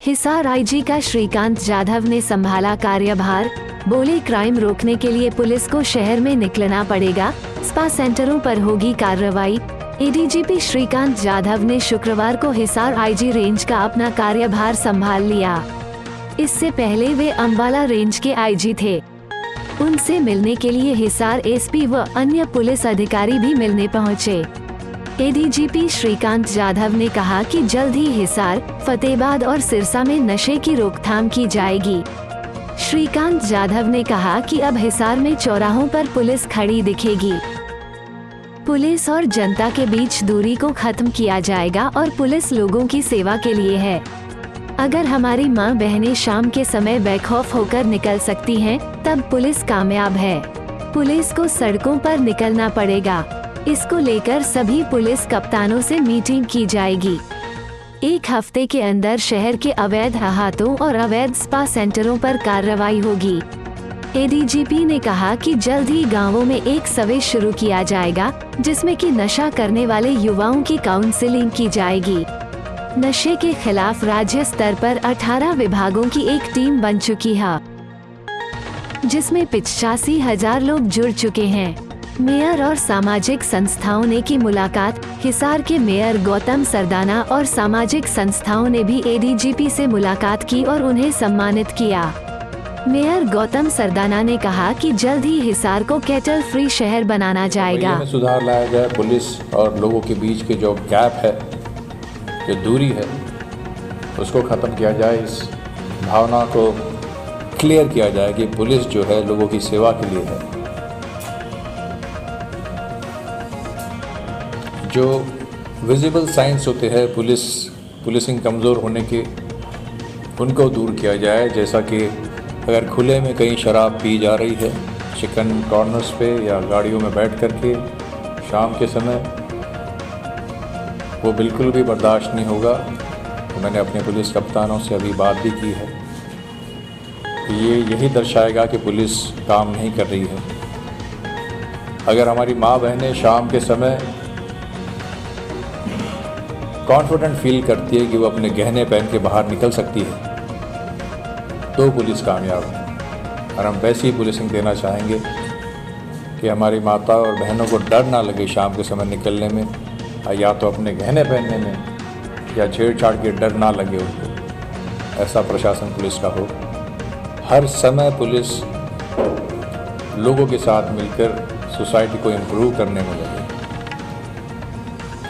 Hisar IG का श्रीकांत जाधव ने संभाला कार्यभार। बोले क्राइम रोकने के लिए पुलिस को शहर में निकलना पड़ेगा, स्पा सेंटरों पर होगी कार्रवाई। एडीजीपी श्रीकांत जाधव ने शुक्रवार को हिसार आईजी रेंज का अपना कार्यभार संभाल लिया। इससे पहले वे अंबाला रेंज के आईजी थे। उनसे मिलने के लिए हिसार एसपी व अन्य पुलिस अधिकारी भी मिलने पहुंचे। एडीजीपी श्रीकांत जाधव ने कहा कि जल्द ही हिसार, फतेहाबाद और सिरसा में नशे की रोकथाम की जाएगी। श्रीकांत जाधव ने कहा कि अब हिसार में चौराहों पर पुलिस खड़ी दिखेगी। पुलिस और जनता के बीच दूरी को खत्म किया जाएगा और पुलिस लोगों की सेवा के लिए है। अगर हमारी माँ बहनें शाम के समय बेखौफ होकर निकल सकती हैं, तब पुलिस कामयाब है। पुलिस को सड़कों पर निकलना पड़ेगा। इसको लेकर सभी पुलिस कप्तानों से मीटिंग की जाएगी। 1 हफ्ते के अंदर शहर के अवैध अहातों और अवैध स्पा सेंटरों पर कार्रवाई होगी। एडीजीपी ने कहा कि जल्द ही गांवों में एक सर्वे शुरू किया जाएगा, जिसमें कि नशा करने वाले युवाओं की काउंसलिंग की जाएगी। नशे के खिलाफ राज्य स्तर पर 18 विभागों की एक टीम बन चुकी है, जिसमें 85,000 लोग जुड़ चुके हैं। मेयर और सामाजिक संस्थाओं ने की मुलाकात। हिसार के मेयर गौतम सरदाना और सामाजिक संस्थाओं ने भी एडीजीपी से मुलाकात की और उन्हें सम्मानित किया। मेयर गौतम सरदाना ने कहा कि जल्द ही हिसार को कैटल फ्री शहर बनाना जाएगा। सुधार लाया जाए, पुलिस और लोगों के बीच के जो गैप है, जो दूरी है, उसको ख़त्म किया जाए। इस भावना को क्लियर किया जाए कि पुलिस जो है लोगों की सेवा के लिए है। जो विजिबल साइंस होते हैं पुलिसिंग कमज़ोर होने के, उनको दूर किया जाए। जैसा कि अगर खुले में कहीं शराब पी जा रही है, चिकन कॉर्नर्स पे या गाड़ियों में बैठ कर के शाम के समय, वो बिल्कुल भी बर्दाश्त नहीं होगा। तो मैंने अपने पुलिस कप्तानों से अभी बात भी की है। ये यही दर्शाएगा कि पुलिस काम नहीं कर रही है। अगर हमारी माँ बहनें शाम के समय कॉन्फिडेंट फील करती है कि वो अपने गहने पहन के बाहर निकल सकती है, तो पुलिस कामयाब है। और हम वैसी ही पुलिसिंग देना चाहेंगे कि हमारी माता और बहनों को डर ना लगे शाम के समय निकलने में, या तो अपने गहने पहनने में, या छेड़छाड़ के डर ना लगे उनको। ऐसा प्रशासन पुलिस का हो। हर समय पुलिस लोगों के साथ मिलकर सोसाइटी को इम्प्रूव करने में लगे।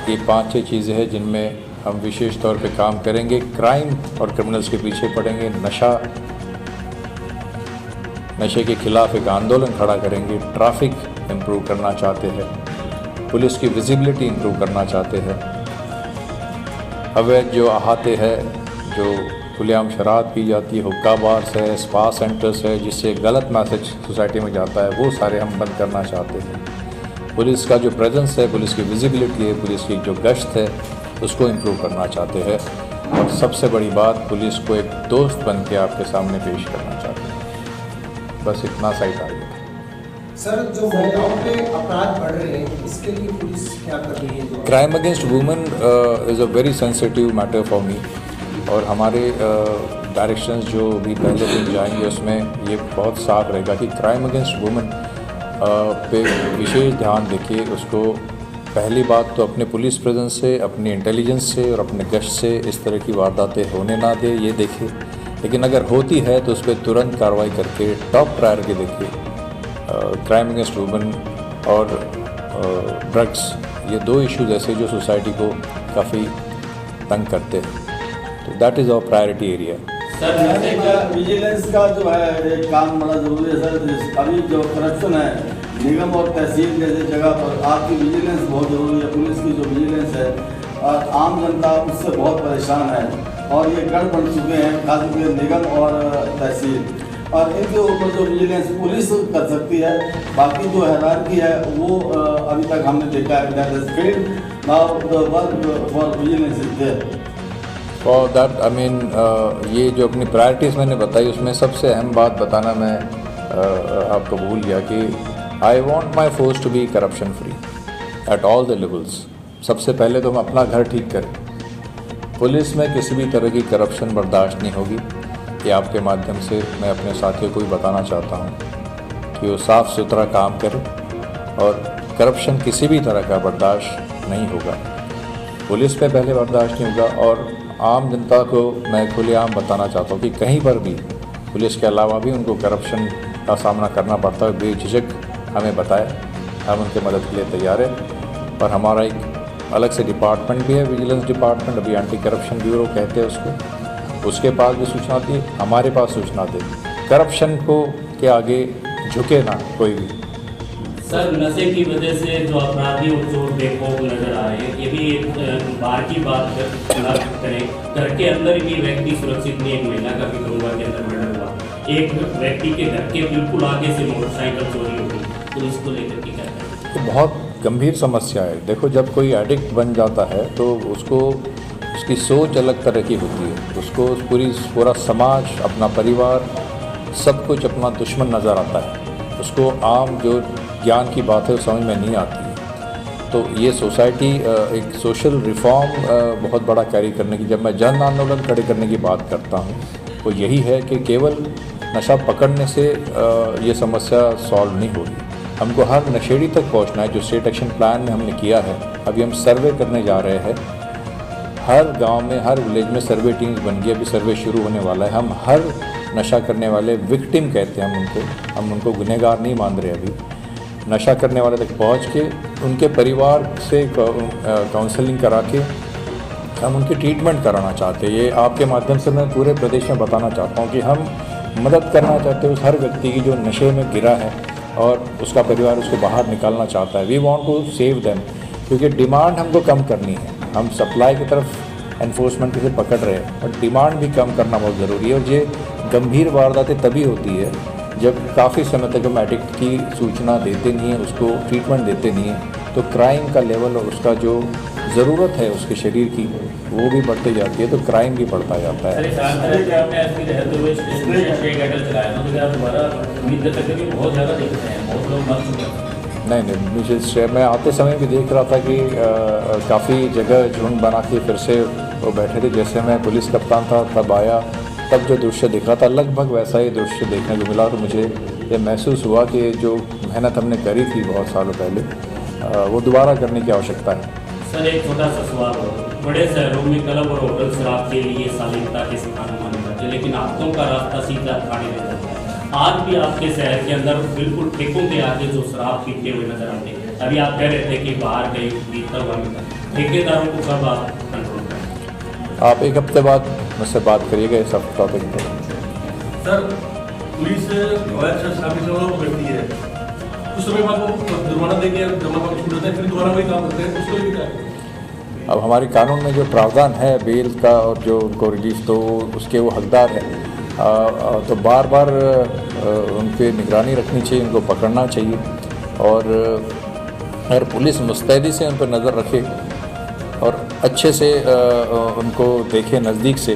ये 5-6 चीज़ें हैं जिनमें हम विशेष तौर पे काम करेंगे। क्राइम और क्रिमिनल्स के पीछे पड़ेंगे। नशे के खिलाफ एक आंदोलन खड़ा करेंगे। ट्रैफिक इम्प्रूव करना चाहते हैं। पुलिस की विजिबिलिटी इम्प्रूव करना चाहते हैं। अवैध जो अहाते हैं, जो खुलेआम शराब पी जाती है, हुक्का बार्स है, स्पा सेंटर्स है, जिससे गलत मैसेज सोसाइटी में जाता है, वो सारे हम बंद करना चाहते हैं। पुलिस का जो प्रेजेंस है, पुलिस की विजिबिलिटी है, पुलिस की जो गश्त है, उसको इम्प्रूव करना चाहते हैं। और सबसे बड़ी बात, पुलिस को एक दोस्त बन के आपके सामने पेश करना चाहते हैं। बस इतना सा ही टारगेट है। सर, जो महिलाओं पे अपराध बढ़ रहे हैं, इसके लिए पुलिस क्या कर रही है? Crime against women is a very sensitive matter for me. और हमारे डायरेक्शंस जो भी पहले दिन जाएंगे, उसमें ये बहुत साफ रहेगा कि क्राइम अगेंस्ट वुमेन पे विशेष ध्यान देखिए। उसको पहली बात तो अपने पुलिस प्रेजेंस से, अपनी इंटेलिजेंस से और अपने गश्त से इस तरह की वारदातें होने ना दे, ये देखिए। लेकिन अगर होती है तो उस पर तुरंत कार्रवाई करके टॉप प्रायोरिटी देखिए। क्राइम अगेंस्ट वुमेन और ड्रग्स, ये 2 इश्यूज ऐसे जो सोसाइटी को काफ़ी तंग करते हैं। तो that is our priority area. Sir, vigilance का जो है एक काम बड़ा ज़रूरी है सर। अभी जो करप्शन है निगम और तहसील जैसे जगह पर, आपकी विजिलेंस बहुत ज़रूरी है। पुलिस की जो विजिलेंस है, और आम जनता उससे बहुत परेशान है और ये गढ़ बन चुके हैं, खासकर निगम और तहसील। और इनके ऊपर जो विजिलेंस पुलिस कर सकती है, बाकी जो हायरार्की है वो अभी तक हमने देखा है that is failed. Now the work for vigilance is there. For that I mean, ये जो अपनी प्रायोरिटीज़ मैंने बताई, उसमें सबसे अहम बात बताना मैं आपको भूल गया कि I want my force to be corruption free at all the levels. सबसे पहले तो हम अपना घर ठीक करें। पुलिस में किसी भी तरह की करप्शन बर्दाश्त नहीं होगी। ये आपके माध्यम से मैं अपने साथियों को भी बताना चाहता हूँ कि वो साफ़ सुथरा काम करें और करप्शन किसी भी तरह का बर्दाश्त नहीं होगा। पुलिस पे पहले बर्दाश्त नहीं होगा और आम जनता को मैं खुलेआम बताना चाहता हूँ कि कहीं पर भी पुलिस के अलावा भी उनको करप्शन का सामना करना पड़ता है, बेझिझक हमें बताएं, हम उनके मदद के लिए तैयार हैं। और हमारा एक अलग से डिपार्टमेंट भी है, विजिलेंस डिपार्टमेंट, अभी एंटी करप्शन ब्यूरो कहते हैं उसको। उसके पास भी सूचना दी, हमारे पास सूचना दे, करप्शन को के आगे झुके ना कोई भी। सर, नशे की वजह से जो अपराधी और चोर बेखौफ नजर आ रहे हैं, ये भी एक बार की बात करें, घर के अंदर भी व्यक्ति सुरक्षित नहीं। एक महिला का भी गंगा के अंदर मर्डर हुआ, एक व्यक्ति के घर के बिल्कुल आगे से मोटरसाइकिल चोरी हो गई, तो इसको लेकर के क्या करें? तो बहुत गंभीर समस्या है। देखो, जब कोई एडिक्ट बन जाता है तो उसको उसकी सोच अलग तरह की होती है, उसको पूरा समाज, अपना परिवार, सब कुछ अपना दुश्मन नज़र आता है। उसको आम जो ज्ञान की बात है वो समझ में नहीं आती है। तो ये सोसाइटी एक सोशल रिफॉर्म बहुत बड़ा कैरी करने की, जब मैं जन आंदोलन खड़े करने की बात करता हूँ, वो यही है कि केवल नशा पकड़ने से ये समस्या सॉल्व नहीं होगी। हमको हर नशेड़ी तक पहुँचना है, जो स्टेट एक्शन प्लान में हमने किया है। अभी हम सर्वे करने जा रहे हैं, हर गांव में, हर विलेज में सर्वे टीम्स बन गई, अभी सर्वे शुरू होने वाला है। हम हर नशा करने वाले, विक्टिम कहते हैं हम उनको गुनहगार नहीं मान रहे। अभी नशा करने वाले तक पहुंच के उनके परिवार से काउंसलिंग करा के हम उनकी ट्रीटमेंट कराना चाहते हैं। ये आपके माध्यम से मैं पूरे प्रदेश में बताना चाहता हूँ कि हम मदद करना चाहते हैं उस हर व्यक्ति की जो नशे में गिरा है और उसका परिवार उसको बाहर निकालना चाहता है। We want to save them, क्योंकि डिमांड हमको कम करनी है। हम सप्लाई की तरफ एनफोर्समेंट से पकड़ रहे हैं और डिमांड भी कम करना बहुत ज़रूरी है। और ये गंभीर वारदातें तभी होती है जब काफ़ी समय तक हम एडिक्ट की सूचना देते नहीं हैं, उसको ट्रीटमेंट देते नहीं हैं, तो क्राइम का लेवल और उसका जो ज़रूरत है उसके शरीर की, वो भी बढ़ते जाती है, तो क्राइम भी बढ़ता जाता है। नहीं, मुझे मैं आते समय भी देख रहा था कि काफ़ी जगह झुंड बना के फिर से वो बैठे थे। जैसे मैं पुलिस कप्तान था तब आया, तब जो दृश्य दिखा था लगभग वैसा ही दृश्य देखने को मिला। तो मुझे ये महसूस हुआ कि जो मेहनत हमने करी थी बहुत सालों पहले, वो दोबारा करने की आवश्यकता है। सर, एक छोटा सा सवाल हो, बड़े शहरों में क्लब और होटल शराब के लिए शालीनता के स्थान माने जाते हैं, लेकिन आंखों का रास्ता सीधा थाने में जाता है। आज भी आपके शहर के अंदर बिल्कुल ठेकों के आगे जो शराब पीते हुए नजर आते हैं। अभी आप कह रहे थे कि बाहर कहीं पीता हुआ ठेकेदारों को कब आप कंट्रोल करें? आप एक हफ्ते बाद मुझसे बात करिएगा इस टॉपिक पर। सर, पुलिस को करती है, उस समय बाद वो जुर्माना देके जमानत छूट जाता है, फिर दोबारा वही काम करते हैं, उसको भी क्या है? अब हमारे कानून में जो प्रावधान है बेल का और जो उनको रिलीफ, तो उसके वो हकदार है। तो बार बार उन पर निगरानी रखनी चाहिए, उनको पकड़ना चाहिए और अगर पुलिस मुस्तैदी से उन पर नज़र रखे और अच्छे से उनको देखे नज़दीक से,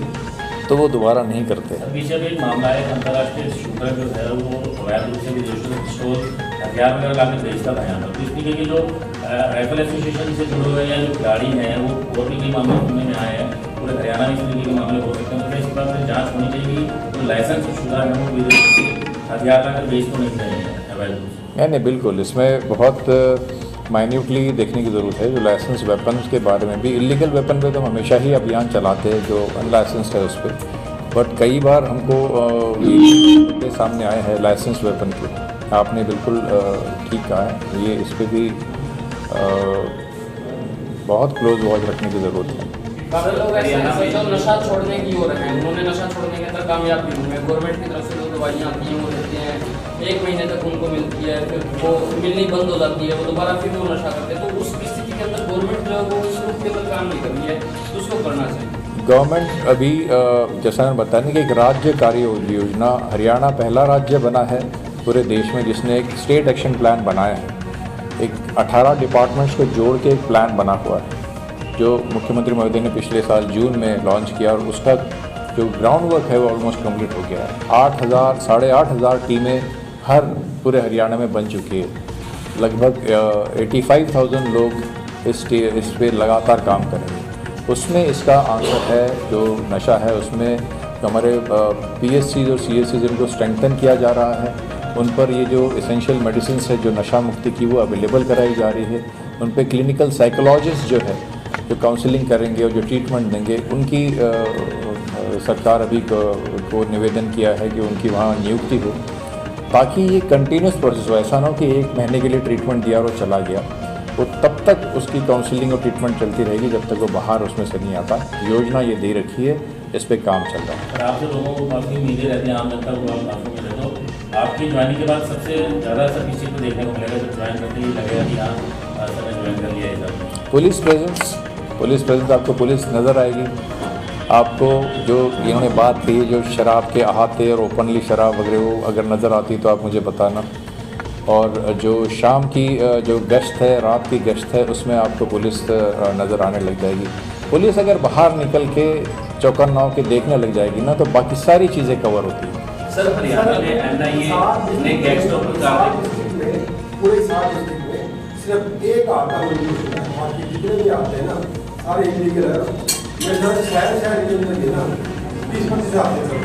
तो वो दोबारा नहीं करते। बीच मामला है, अंतर्राष्ट्रीय शूटर जो है वो अवैध रूप से विदेशों हथियार वगैरह लाकर भेजता था यहाँ पर। तो इसलिए कि जो राइफल एसोसिएशन से जुड़े हुए या जो खिलाड़ी हैं वो और भी कई मामले सुनने में आए हैं, पूरे हरियाणा में इस तरीके के मामले हो सकते हैं। तो इस बात में जाँच होनी चाहिए कि जो लाइसेंस शुदा है वो विदेश हथियार लाकर भेज तो नहीं रहे हैं अवैध रूप से। नहीं, बिल्कुल, इसमें बहुत माइन्यूटली देखने की ज़रूरत है। जो लाइसेंस वेपन्स के बारे में भी, इलीगल वेपन पे तो हम हमेशा ही अभियान चलाते हैं, जो अनलाइसेंस्ड है उस पर, बट कई बार हमको के सामने आए हैं लाइसेंस वेपन के। आपने बिल्कुल ठीक कहा है, ये इस पर भी बहुत क्लोज वॉच रखने की ज़रूरत है। काफी लोग ऐसे जो नशा छोड़ने की ओर हैं, उन्होंने नशा छोड़ने के अंदर कामयाब भी हुए हैं। गवर्नमेंट की तरफ से जो दवाइयाँ आती हैं वो देते हैं, 1 महीने तक उनको मिलती है, फिर वो मिलनी बंद हो जाती है, वो दोबारा फिर वो नशा करते हैं। तो उस स्थिति के अंदर गवर्नमेंट जो है वो उस रूप के अंदर काम नहीं कर रही है, तो उसको करना चाहिए। गवर्नमेंट अभी जैसा मैंने बताया कि एक राज्य कार्य योजना, हरियाणा पहला राज्य बना है पूरे देश में जिसने एक स्टेट एक्शन प्लान बनाया है। एक 18 डिपार्टमेंट्स को जोड़ के एक प्लान बना हुआ है जो मुख्यमंत्री महोदय ने पिछले साल जून में लॉन्च किया और उसका जो ग्राउंड वर्क है वो ऑलमोस्ट कंप्लीट हो गया है। 8,000-8,500 टीमें हर पूरे हरियाणा में बन चुकी है। लगभग 85,000 लोग इस पे लगातार काम करेंगे। उसमें इसका आंसर है जो नशा है, उसमें जो हमारे PSC और CSC जिनको स्ट्रेंथन किया जा रहा है, उन पर ये जो एसेंशियल मेडिसिन है जो नशा मुक्ति की वो अवेलेबल कराई जा रही है। उन पर क्लिनिकल साइकोलॉजिस्ट जो है जो काउंसलिंग करेंगे और जो ट्रीटमेंट देंगे, उनकी सरकार अभी को निवेदन किया है कि उनकी वहाँ नियुक्ति हो, ताकि ये कंटिन्यूस प्रोसेस हो। ऐसा ना हो कि 1 महीने के लिए ट्रीटमेंट दिया और वो चला गया, वो तब तक उसकी काउंसलिंग और ट्रीटमेंट चलती रहेगी जब तक वो बाहर उसमें से नहीं आता। योजना ये दे रखी है, इस पे काम चल रहा है। और आपसे लोगों को काफ़ी उम्मीदें रहती हैं, आम जनता को आप काफ़ी मिले, तो आपकी ज्वाइनिंग के बाद सबसे ज़्यादा सब किस चीज़ को देखने को मिलेगा जब ज्वाइन करते ही लगेगा कि हाँ सर ज्वाइन कर लिया है सब? पुलिस प्रेजेंस आपको पुलिस नज़र आएगी। आपको जो इन्होंने बात कही, जो शराब के अहाते और ओपनली शराब वगैरह, वो अगर नज़र आती तो आप मुझे बताना। और जो शाम की जो गश्त है, रात की गश्त है, उसमें आपको पुलिस नज़र आने लग जाएगी। पुलिस अगर बाहर निकल के चौकन्नाव के देखने लग जाएगी ना, तो बाकी सारी चीज़ें कवर होती हैं। सर हरियाणा में NIA ने गैंगस्टर पर कार्रवाई, पूरे 7 डिस्ट्रिक्ट में सिर्फ एक आता है, बाकी जितने भी आते हैं ना सारे इलीगल है। मैं शहर के अंदर ही ना 20-25 आते हैं सब,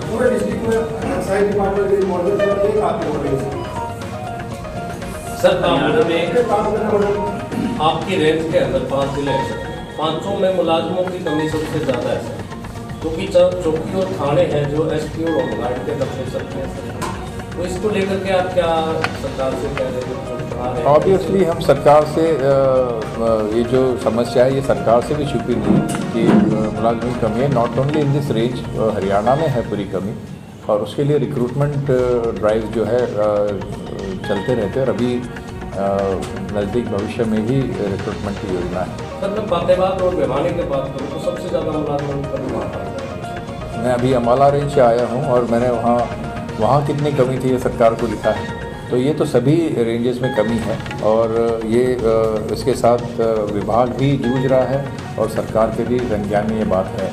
पूरे डिस्ट्रिक्ट में एक्साइज डिपार्टमेंट के मॉडल से एक आते हैं। सर आपकी रेंज के अंदर 5 जिले हैं, 500 में मुलाजमों की कमी सबसे ज़्यादा है सर, क्योंकि चौकी और थाने हैं जो SP और होमगार्ड के दफ्तर चलते हैं सर, तो इसको लेकर के आप क्या सरकार से कह रहे हैं? ऑब्वियसली हम सरकार से ये जो समस्या है ये सरकार से भी छुपी नहीं कि मुलाजमों की कमी है। Not only in this range, Haryana में है पूरी कमी, और उसके लिए रिक्रूटमेंट ड्राइव जो है चलते रहते हैं। और अभी नज़दीक भविष्य में भी रिक्रूटमेंट की योजना है। सर मैं फातेहाबाद और भिवानी की बात करूँ तो सबसे ज़्यादा मुलाजमों की कमी वहाँ पर। मैं अभी अम्बाला रेंज से आया हूँ और मैंने वहाँ कितनी कमी थी ये सरकार को लिखा है। तो ये तो सभी रेंजेस में कमी है, और ये इसके साथ विभाग भी जूझ रहा है और सरकार के भी संज्ञान में ये बात है।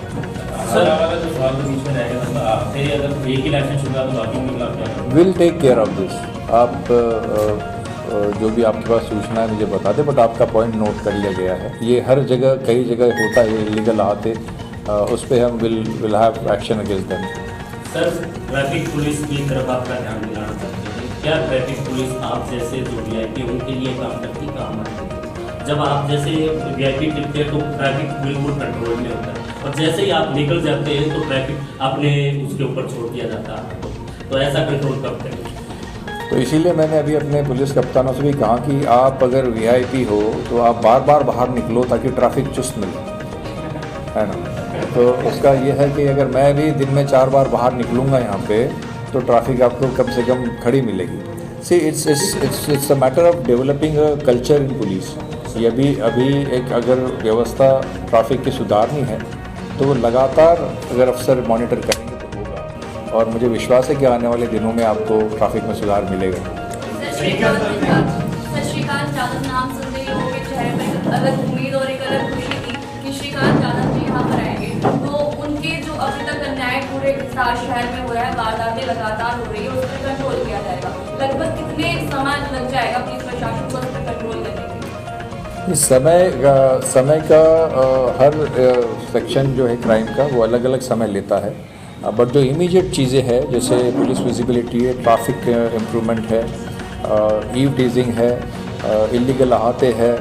Will take care of this. आप जो भी आपके पास सूचना है मुझे बता दें, बट आपका पॉइंट नोट कर लिया गया है। ये हर जगह कई जगह होता है इलीगल आते, उस पर हम will have action against them. Sir traffic police की तरफ आपका ध्यान दिलाना चाहते हैं, क्या ट्रैफिक पुलिस आप जैसे जो VIP उनके लिए काम करती, काम करती? जब आप जैसे VIP टिकते हैं तो ट्रैफिक बिल्कुल कंट्रोल में होता है, और जैसे ही आप निकल जाते हैं तो ट्रैफिक अपने उसके ऊपर छोड़ दिया जाता है, तो ऐसा कंट्रोल करते हैं? तो इसीलिए मैंने अभी अपने पुलिस कप्तानों से भी कहा कि आप अगर VIP हो तो आप बार बार बाहर निकलो ताकि ट्रैफिक चुस्त मिले, है ना। तो उसका ये है कि अगर मैं भी दिन में 4 बार बाहर निकलूँगा यहाँ पे तो ट्रैफिक आपको कम से कम खड़ी मिलेगी। See it's a matter of developing a culture in police. ये अभी एक अगर व्यवस्था ट्रैफिक की सुधारनी है तो वो लगातार अगर अफसर मॉनिटर करेंगे तो होगा, और मुझे विश्वास है कि आने वाले दिनों में आपको ट्रैफिक में सुधार मिलेगा। श्रीकांत जाधव नाम सुनते ही लोगों के चेहरे में अलग उम्मीद और एक अलग खुशी थी कि श्रीकांत जाधव जी यहाँ पर आएंगे, तो उनके जो अभी तक अन्याय पूरे शहर में हो रहा है, वारदातें लगातार हो रही है, उस पर कंट्रोल किया जाएगा। लगभग कितने समय लग जाएगा पुलिस प्रशासन को उस पर कंट्रोल करने के? समय का हर सेक्शन जो है क्राइम का वो अलग अलग समय लेता है, बट जो इमीडिएट चीज़ें हैं जैसे पुलिस विजिबिलिटी है, ट्रैफिक इम्प्रूवमेंट है, ईव टीजिंग है, इलीगल अहाते है,